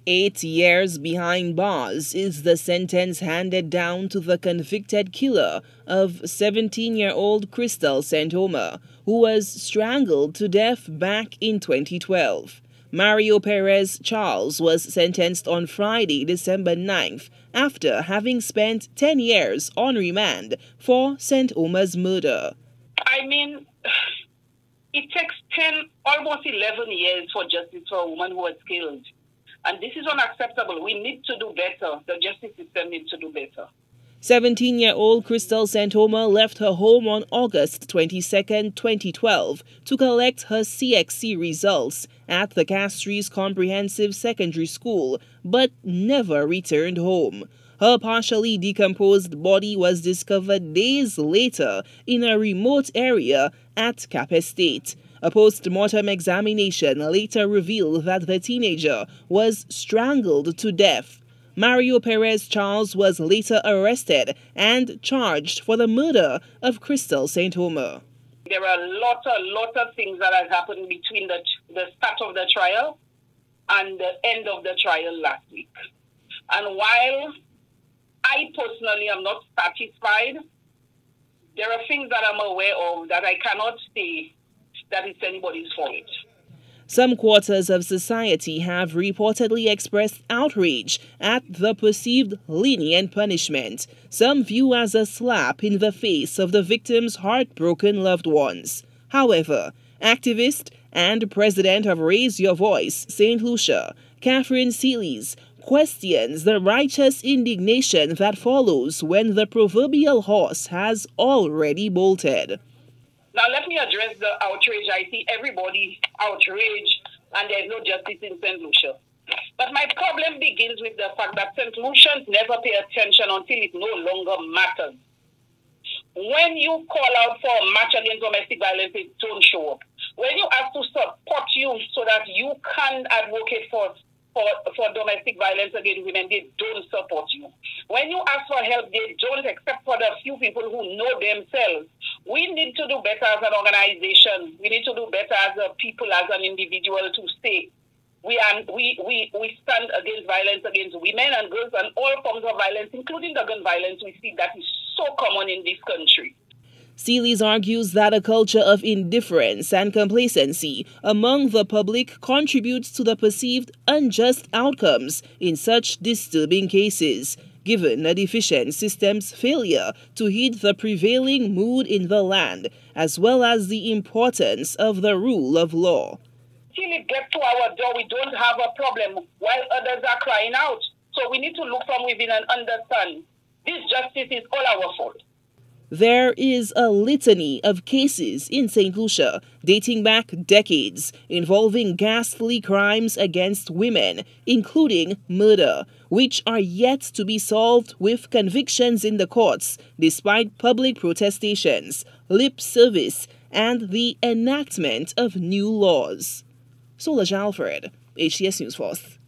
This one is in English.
8 years behind bars is the sentence handed down to the convicted killer of 17-year-old Crystal St. Omer, who was strangled to death back in 2012. Mario Perez Charles was sentenced on Friday, December 9th, after having spent 10 years on remand for St. Omer's murder. I mean, it takes 10, almost 11 years for justice for a woman who was killed. And this is unacceptable. We need to do better. The justice system needs to do better. 17-year-old Crystal St. Omer left her home on August 22, 2012 to collect her CXC results at the Castries Comprehensive Secondary School, but never returned home. Her partially decomposed body was discovered days later in a remote area at Cap Estate. A post-mortem examination later revealed that the teenager was strangled to death. Mario Perez Charles was later arrested and charged for the murder of Crystal St. Omer. There are a lot of things that have happened between the start of the trial and the end of the trial last week. And while I personally am not satisfied, there are things that I'm aware of that I cannot say that it's anybody's fault. Some quarters of society have reportedly expressed outrage at the perceived lenient punishment, some view as a slap in the face of the victim's heartbroken loved ones. However, activist and president of Raise Your Voice, St. Lucia, Catherine Seelys, questions the righteous indignation that follows when the proverbial horse has already bolted. Now, let me address the outrage. I see everybody outraged, and there's no justice in St. Lucia. But my problem begins with the fact that St. Lucians never pay attention until it no longer matters. When you call out for a match against domestic violence, it don't show up. When you ask to support you so that you can advocate for domestic violence against women, they don't support you. When you ask for help, they don't, except for the few people who know themselves. We need to do better as an organization. We need to do better as a people, as an individual, to say we stand against violence against women and girls and all forms of violence, including the gun violence. We see that is so common in this country. Seelys argues that a culture of indifference and complacency among the public contributes to the perceived unjust outcomes in such disturbing cases, given a deficient system's failure to heed the prevailing mood in the land, as well as the importance of the rule of law. Till it gets to our door, we don't have a problem, while others are crying out. So we need to look from within and understand this justice is all our fault. There is a litany of cases in St. Lucia dating back decades involving ghastly crimes against women, including murder, which are yet to be solved with convictions in the courts despite public protestations, lip service, and the enactment of new laws. Lucia Alfred, HTS News Force.